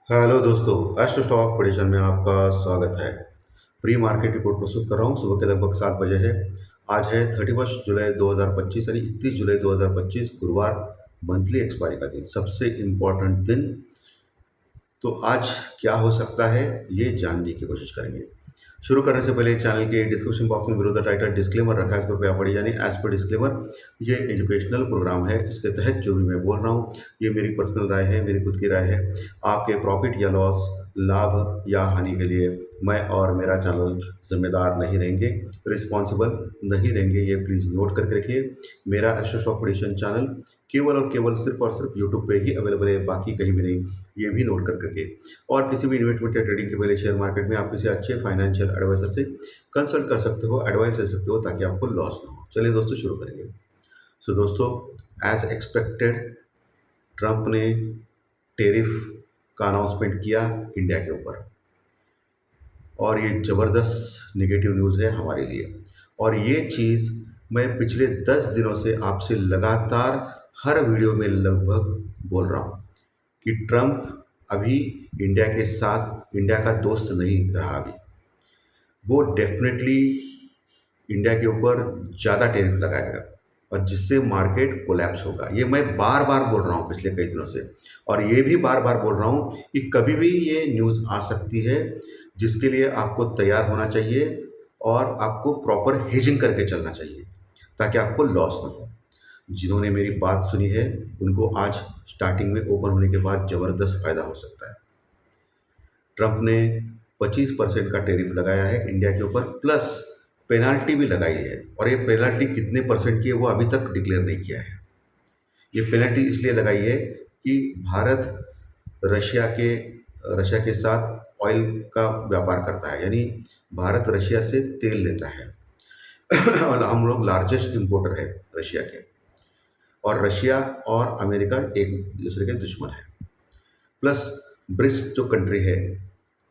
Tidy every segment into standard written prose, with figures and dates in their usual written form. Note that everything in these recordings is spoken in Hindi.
हेलो दोस्तों, एस्ट्रो स्टॉक प्रेडिक्शन में आपका स्वागत है। प्री मार्केट रिपोर्ट प्रस्तुत कर रहा हूँ। सुबह के लगभग 7 बजे है। आज है 31 जुलाई 2025 यानी 31 जुलाई 2025 गुरुवार, मंथली एक्सपायरी का दिन, सबसे इम्पोर्टेंट दिन। तो आज क्या हो सकता है ये जानने की कोशिश करेंगे। शुरू करने से पहले चैनल के डिस्क्रिप्शन बॉक्स में विरोध टाइटल डिस्क्लेमर रखा है, इस पर कृपया पढ़ी जानी। एज पर डिस्क्लेमर, ये एजुकेशनल प्रोग्राम है। इसके तहत जो भी मैं बोल रहा हूँ ये मेरी पर्सनल राय है, मेरी खुद की राय है। आपके प्रॉफिट या लॉस, लाभ या हानि के लिए मैं और मेरा चैनल जिम्मेदार नहीं रहेंगे, रिस्पॉन्सिबल नहीं रहेंगे, ये प्लीज़ नोट करके रखिए। मेरा एस्ट्रो स्टॉक प्रेडिक्शन चैनल केवल और केवल सिर्फ और सिर्फ यूट्यूब पे ही अवेलेबल है, बाकी कहीं भी नहीं, ये भी नोट करके रखिए। और किसी भी इन्वेस्टमेंट या ट्रेडिंग के पहले शेयर मार्केट में आप किसी अच्छे फाइनेंशियल एडवाइजर से कंसल्ट कर सकते हो, एडवाइस ले सकते हो, ताकि आपको लॉस ना हो। चलिए दोस्तों, शुरू करेंगे। सो दोस्तों, एज एक्सपेक्टेड ट्रंप ने टेरिफ का अनाउंसमेंट किया इंडिया के ऊपर, और ये ज़बरदस्त नेगेटिव न्यूज़ है हमारे लिए। और ये चीज़ मैं पिछले 10 दिनों से आपसे लगातार हर वीडियो में लगभग बोल रहा हूँ कि ट्रंप अभी इंडिया के साथ, इंडिया का दोस्त नहीं रहा। अभी वो डेफिनेटली इंडिया के ऊपर ज़्यादा टैरिफ लगाएगा, और जिससे मार्केट कोलैप्स होगा। ये मैं बार बार बोल रहा हूँ पिछले कई दिनों से, और ये भी बार बार बोल रहा हूँ कि कभी भी ये न्यूज़ आ सकती है, जिसके लिए आपको तैयार होना चाहिए और आपको प्रॉपर हेजिंग करके चलना चाहिए, ताकि आपको लॉस ना हो। जिन्होंने मेरी बात सुनी है उनको आज स्टार्टिंग में ओपन होने के बाद ज़बरदस्त फ़ायदा हो सकता है। ट्रंप ने 25% का टैरिफ लगाया है इंडिया के ऊपर, प्लस पेनाल्टी भी लगाई है। और ये पेनाल्टी कितने परसेंट की है वो अभी तक डिक्लेयर नहीं किया है। ये पेनल्टी इसलिए लगाई है कि भारत रशिया के साथ ऑयल का व्यापार करता है, यानी भारत रशिया से तेल लेता है और हम लोग लार्जेस्ट इंपोर्टर है रशिया के। और रशिया और अमेरिका एक दूसरे के दुश्मन है। प्लस ब्रिक्स जो कंट्री है,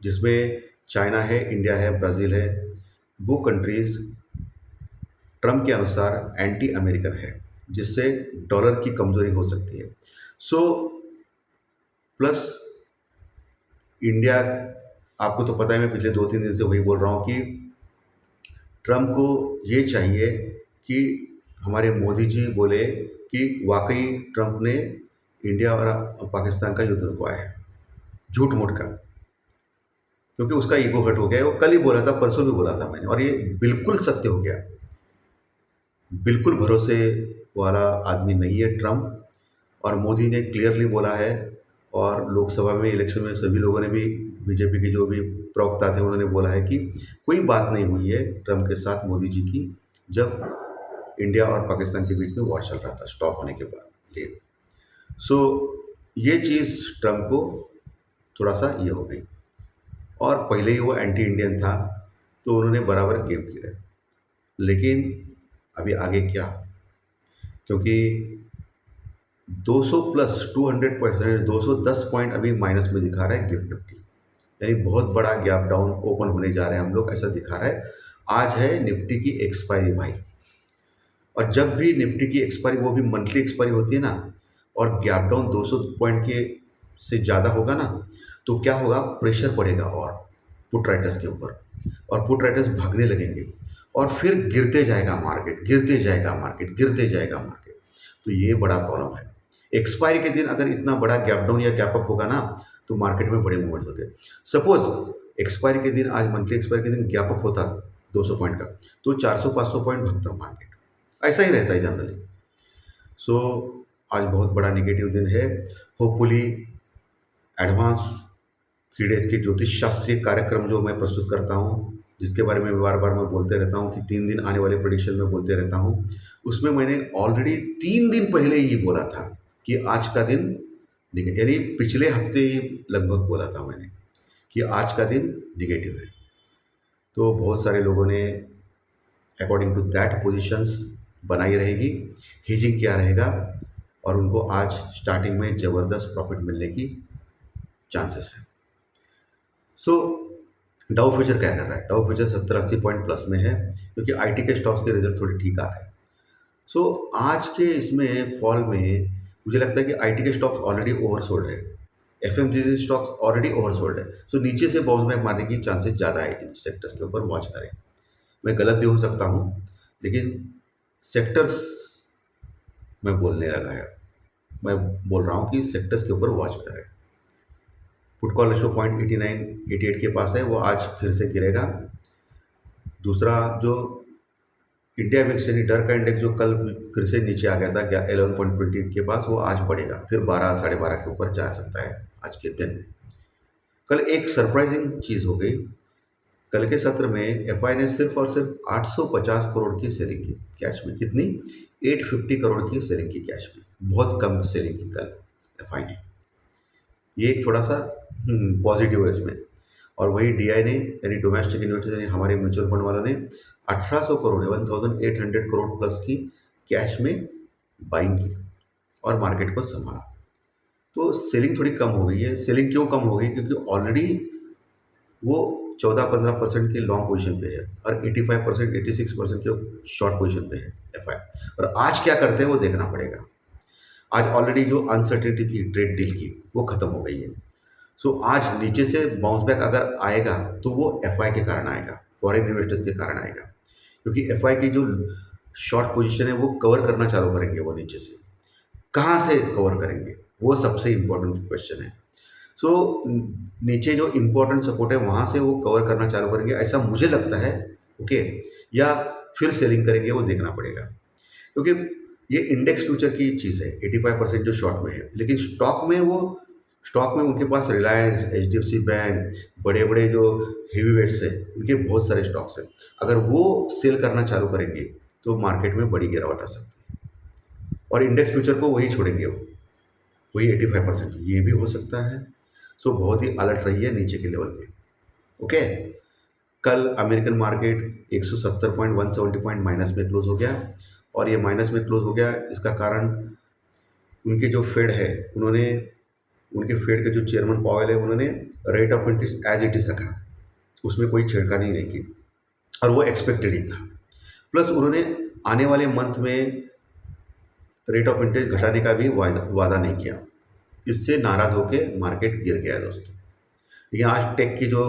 जिसमें चाइना है, इंडिया है, ब्राज़ील है, वो कंट्रीज़ ट्रंप के अनुसार एंटी अमेरिकन है, जिससे डॉलर की कमज़ोरी हो सकती है। सो प्लस इंडिया, आपको तो पता है, मैं पिछले 2-3 दिन से वही बोल रहा हूँ कि ट्रंप को ये चाहिए कि हमारे मोदी जी बोले कि वाक़ई ट्रंप ने इंडिया और पाकिस्तान का युद्ध रुकवाया है, झूठ-मूठ का। क्योंकि उसका ईगो हर्ट हो गया है। वो कल ही बोला था, परसों भी बोला था मैंने, और ये बिल्कुल सत्य हो गया। बिल्कुल भरोसे वाला आदमी नहीं है ट्रंप। और मोदी ने क्लियरली बोला है, और लोकसभा में इलेक्शन में सभी लोगों ने भी, बीजेपी के जो भी प्रवक्ता थे उन्होंने बोला है कि कोई बात नहीं हुई है ट्रंप के साथ मोदी जी की, जब इंडिया और पाकिस्तान के बीच में वॉर चल रहा था स्टॉप होने के बाद ये। सो ये चीज़ ट्रंप को थोड़ा सा ये हो गई, और पहले ही वो एंटी इंडियन था, तो उन्होंने बराबर गेम किया। लेकिन अभी आगे क्या, क्योंकि 200 प्लस 200%, 210 पॉइंट अभी माइनस में दिखा रहा है गिफ्ट निफ्टी, यानी बहुत बड़ा गैप डाउन ओपन होने जा रहे हैं हम लोग, ऐसा दिखा रहा है। आज है निफ्टी की एक्सपायरी भाई, और जब भी निफ्टी की एक्सपायरी, वो भी मंथली एक्सपायरी होती है ना, और गैप डाउन 200 पॉइंट के से ज़्यादा होगा ना, तो क्या होगा, प्रेशर पड़ेगा और पुट राइटर्स के ऊपर, और पुट राइटर्स भागने लगेंगे, और फिर गिरते जाएगा मार्केट, गिरते जाएगा मार्केट, गिरते जाएगा मार्केट। तो ये बड़ा प्रॉब्लम है। एक्सपायरी के दिन अगर इतना बड़ा गैप डाउन या गैप अप होगा ना, तो मार्केट में बड़े मूवमेंट्स होते हैं। सपोज एक्सपायरी के दिन, आज मंथली एक्सपायरी के दिन गैप अप होता 200 पॉइंट का, तो 400-500 पॉइंट भागता मार्केट। ऐसा ही रहता है जनरली। सो आज बहुत बड़ा नेगेटिव दिन है। होपफुली एडवांस 3 डेज़ के ज्योतिष शास्त्रीय कार्यक्रम जो मैं प्रस्तुत करता हूँ, जिसके बारे में बार-बार मैं बोलते रहता हूँ कि 3 दिन आने वाले प्रेडिक्शन में बोलते रहता हूँ, उसमें मैंने ऑलरेडी 3 दिन पहले ही बोला था कि आज का दिन, यानी पिछले हफ्ते ही लगभग बोला था मैंने कि आज का दिन नेगेटिव है। तो बहुत सारे लोगों ने अकॉर्डिंग टू दैट पोजीशंस बनाई रहेगी, हेजिंग किया रहेगा, और उनको आज स्टार्टिंग में ज़बरदस्त प्रॉफिट मिलने की चांसेस है। सो डाउ फ्यूचर क्या कर रहा है? डाउ फ्यूचर 70-80 पॉइंट प्लस में है, क्योंकि आईटी के स्टॉक्स के रिजल्ट थोड़े ठीक आ रहे हैं। सो आज के इसमें फॉल में मुझे लगता है कि आईटी के स्टॉक्स ऑलरेडी ओवरसोल्ड है। एफएमसीजी स्टॉक्स ऑलरेडी ओवरसोल्ड है, सो नीचे से बाउंस बैक मारने की चांसेस ज़्यादा है, इन सेक्टर्स के ऊपर वॉच करें। मैं गलत भी हो सकता हूँ, लेकिन सेक्टर्स मैं बोलने लगा है, मैं बोल रहा हूँ कि सेक्टर्स के ऊपर वॉच करें। पुट कॉल रेशो 0.8988 के पास है, वो आज फिर से गिरेगा। दूसरा जो इंडिया विक्स यानी डर का इंडेक्स जो कल फिर से नीचे आ गया था क्या 11.20 के पास, वो आज बढ़ेगा, फिर 12 साढ़े 12 के ऊपर जा सकता है आज के दिन। कल एक सरप्राइजिंग चीज़ हो गई। कल के सत्र में एफआई ने सिर्फ और सिर्फ 850 करोड़ की सेलिंग की कैश में। कितनी? 850 करोड़ की सेलिंग की कैश में। बहुत कम सेलिंग की कल एफआई ने। ये एक थोड़ा सा पॉजिटिव है इसमें। और वही डीआई ने यानी डोमेस्टिक इन्वेस्टर्स यानी हमारे म्यूचुअल फंड वालों ने 1800 करोड़ 1800 करोड़ प्लस की कैश में बाइंग की और मार्केट को संभाला। तो सेलिंग थोड़ी कम हो गई है। सेलिंग क्यों कम हो गई? क्योंकि ऑलरेडी वो 14-15% की लॉन्ग पोजीशन पे है और 85% 86% के शॉर्ट पोजीशन पे है एफआई। और आज क्या करते हैं वो देखना पड़ेगा। आज ऑलरेडी जो अनसर्टेनिटी थी ट्रेड डील की वो खत्म हो गई है। सो आज नीचे से बाउंस बैक अगर आएगा तो वो एफआई के कारण आएगा, फॉरेन इन्वेस्टर्स के कारण आएगा, क्योंकि एफआई की जो शॉर्ट पोजीशन है वो कवर करना चालू करेंगे। वो नीचे से कहाँ से कवर करेंगे, वो सबसे इम्पोर्टेंट क्वेश्चन है। सो नीचे जो इम्पोर्टेंट सपोर्ट है वहाँ से वो कवर करना चालू करेंगे, ऐसा मुझे लगता है। ओके, या फिर सेलिंग करेंगे, वो देखना पड़ेगा। क्योंकि ये इंडेक्स फ्यूचर की चीज़ है, 85% जो शॉर्ट में है, लेकिन स्टॉक में उनके पास रिलायंस, एचडीएफसी बैंक, बड़े बड़े जो हेवी वेट्स है उनके बहुत सारे स्टॉक्स हैं। अगर वो सेल करना चालू करेंगे तो मार्केट में बड़ी गिरावट आ सकती है और इंडेक्स फ्यूचर को वही छोड़ेंगे, वही 85%। ये भी हो सकता है। सो बहुत ही अलर्ट रही है नीचे के लेवल पे। ओके, कल American market 170 point 170 point minus में क्लोज हो गया। और ये माइनस में क्लोज हो गया, इसका कारण उनके जो फेड है उन्होंने, उनके फेड के जो चेयरमैन पावेल है उन्होंने rate of interest as it is रखा, उसमें कोई छेड़खानी नहीं की और वो एक्सपेक्टेड ही था। प्लस उन्होंने आने वाले मंथ में रेट ऑफ इंटरेस्ट घटाने का भी वादा नहीं किया। इससे नाराज़ होकर मार्केट गिर गया दोस्तों। लेकिन आज टेक की जो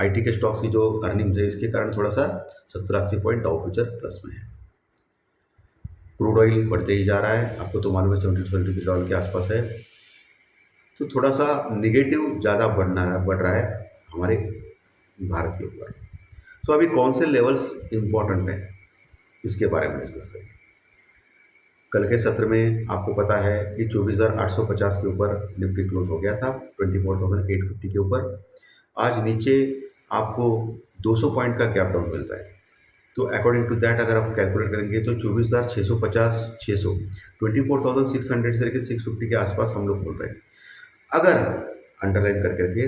आईटी के स्टॉक्स की जो अर्निंग्स है इसके कारण थोड़ा सा 70-80 पॉइंट डाउ फ्यूचर प्लस में है। क्रूड ऑयल बढ़ते ही जा रहा है, आपको तो मालूम है $70-73 के आसपास है। तो थोड़ा सा निगेटिव ज़्यादा बढ़ रहा है हमारे भारत के ऊपर। तो अभी कौन से लेवल्स इम्पोर्टेंट हैं इसके बारे में डिस्कस करेंगे। कल के सत्र में आपको पता है कि 24,850 के ऊपर निफ्टी क्लोज हो गया था, 24,850 के ऊपर। आज नीचे आपको 200 पॉइंट का गैप डाउन मिल रहा है। तो अकॉर्डिंग टू दैट अगर आप कैलकुलेट करेंगे तो 24,650 600 24,600 से लेकर 650 के आसपास हम लोग बोल रहे हैं। अगर अंडरलाइन करके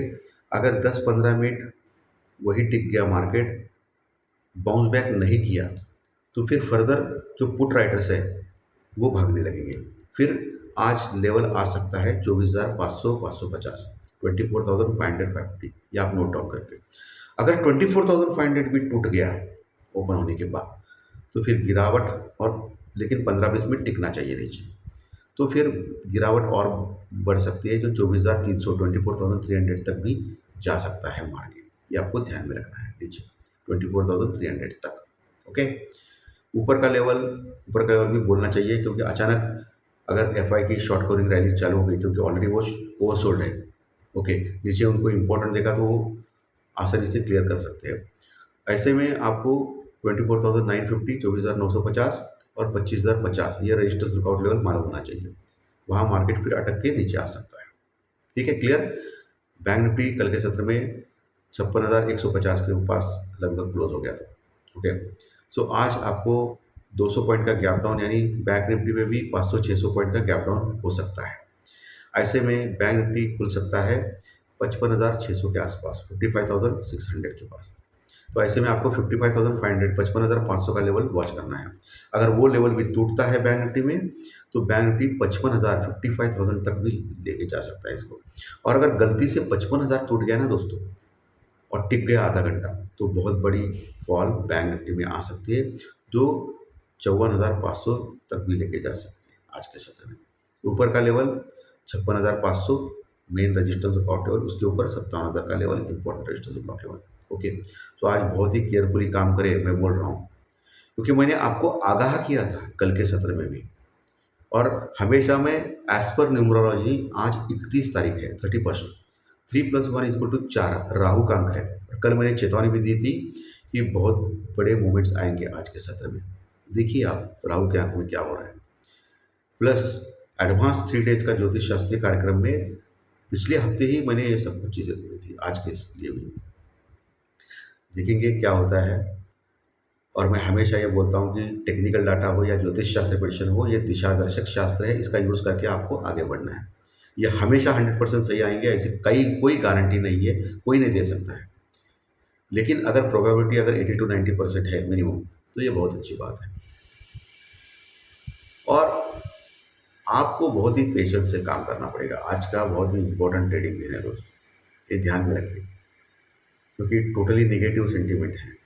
अगर 10-15 मिनट वही टिक गया मार्केट, बाउंस बैक नहीं किया, तो फिर फर्दर जो पुट राइटर्स है वो भागने लगेंगे। फिर आज लेवल आ सकता है 24,500-550, 24,550। ये आप नोट डाउन करके, अगर 24,500 भी टूट गया ओपन होने के बाद तो फिर गिरावट, और लेकिन 15-20 मिनट टिकना चाहिए नीचे, तो फिर गिरावट और बढ़ सकती है जो 24,300 24,300 तक भी जा सकता है मार्केट। ये आपको ध्यान में रखना है, नीचे 24,300 तक। ओके, ऊपर का लेवल भी बोलना चाहिए, क्योंकि अचानक अगर एफआई की शॉर्ट कवरिंग रैली चालू हो गई, क्योंकि ऑलरेडी वो ओवरसोल्ड है। ओके, नीचे उनको इम्पोर्टेंट देखा तो वो आसानी से क्लियर कर सकते हैं। ऐसे में आपको 24,950, 24,950 और 25,050 ये रजिस्टर्स रुकआउट लेवल मालूम होना चाहिए। वहाँ मार्केट फिर अटक के नीचे आ सकता है। ठीक है, क्लियर। बैंक निफ्टी कल के सत्र में 56,150 के पास लगभग क्लोज हो गया था। ओके, सो आज आपको 200 पॉइंट का गैप डाउन, यानी बैंक निफ्टी में भी 500-600 पॉइंट का गैप डाउन हो सकता है। ऐसे में बैंक निफ्टी खुल सकता है 55,600 के आसपास, 55,600 के पास। तो ऐसे में आपको 55,500 55,500 का लेवल वॉच करना है। अगर वो लेवल भी टूटता है बैंक निफ्टी में तो बैंक निफ्टी 55,000 55,000 तक भी लेके जा सकता है इसको। और अगर गलती से 55,000 टूट गया ना दोस्तों और टिक गया आधा घंटा, तो बहुत बड़ी फॉल बैंक निफ्टी में आ सकती है, जो 54,500 तक भी लेके जा सकती है आज के सत्र में। ऊपर का level 56,500, main resistance of clock level, उसके ऊपर 57,000 का level important resistance of clock level. Okay, तो आज बहुत ही केयरफुली काम करें, मैं बोल रहा हूँ, क्योंकि मैंने आपको आगाह किया था कल के सत्र में भी। और हमेशा में एज पर न्यूमरोलॉजी आज 31 तारीख है, 31st, 3+1 = 4 राहु का अंक है। कल मैंने चेतावनी भी दी थी कि बहुत बड़े मूवमेंट्स आएंगे आज के सत्र में। देखिए आप राहु के अंक में क्या हो रहा है। प्लस एडवांस 3 डेज का ज्योतिष शास्त्रीय कार्यक्रम में पिछले हफ्ते ही मैंने ये सब कुछ चीज़ें बोली थी, आज के लिए भी देखेंगे क्या होता है। और मैं हमेशा ये बोलता हूँ कि टेक्निकल डाटा हो या ज्योतिष शास्त्र प्रेडिक्शन हो, ये दिशादर्शक शास्त्र है, इसका यूज़ करके आपको आगे बढ़ना है। ये हमेशा 100% सही आएंगे ऐसी कोई गारंटी नहीं है, कोई नहीं दे सकता है। लेकिन अगर प्रोबेबिलिटी अगर 80 to 90% है मिनिमम, तो ये बहुत अच्छी बात है। और आपको बहुत ही पेशेंस से काम करना पड़ेगा। आज का बहुत ही इंपॉर्टेंट ट्रेडिंग दिन है दोस्तों, ये ध्यान में रखिए, क्योंकि टोटली नेगेटिव सेंटीमेंट है।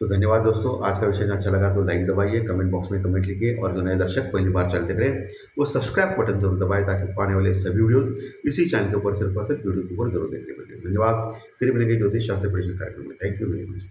तो धन्यवाद दोस्तों, आज का विषय अच्छा लगा तो लाइक दबाइए, कमेंट बॉक्स में कमेंट लिखिए, और जो नए दर्शक पहली बार चलते रहे वो सब्सक्राइब बटन जरूर दबाएं, ताकि पाने वाले सभी वीडियो इसी चैनल के ऊपर सिर्फ वीडियो के ऊपर जरूर देखने को मिले। धन्यवाद, फिर मिलेंगे ज्योतिष शास्त्र प्रेडिक्शन कार्यक्रम में। Thank you very much.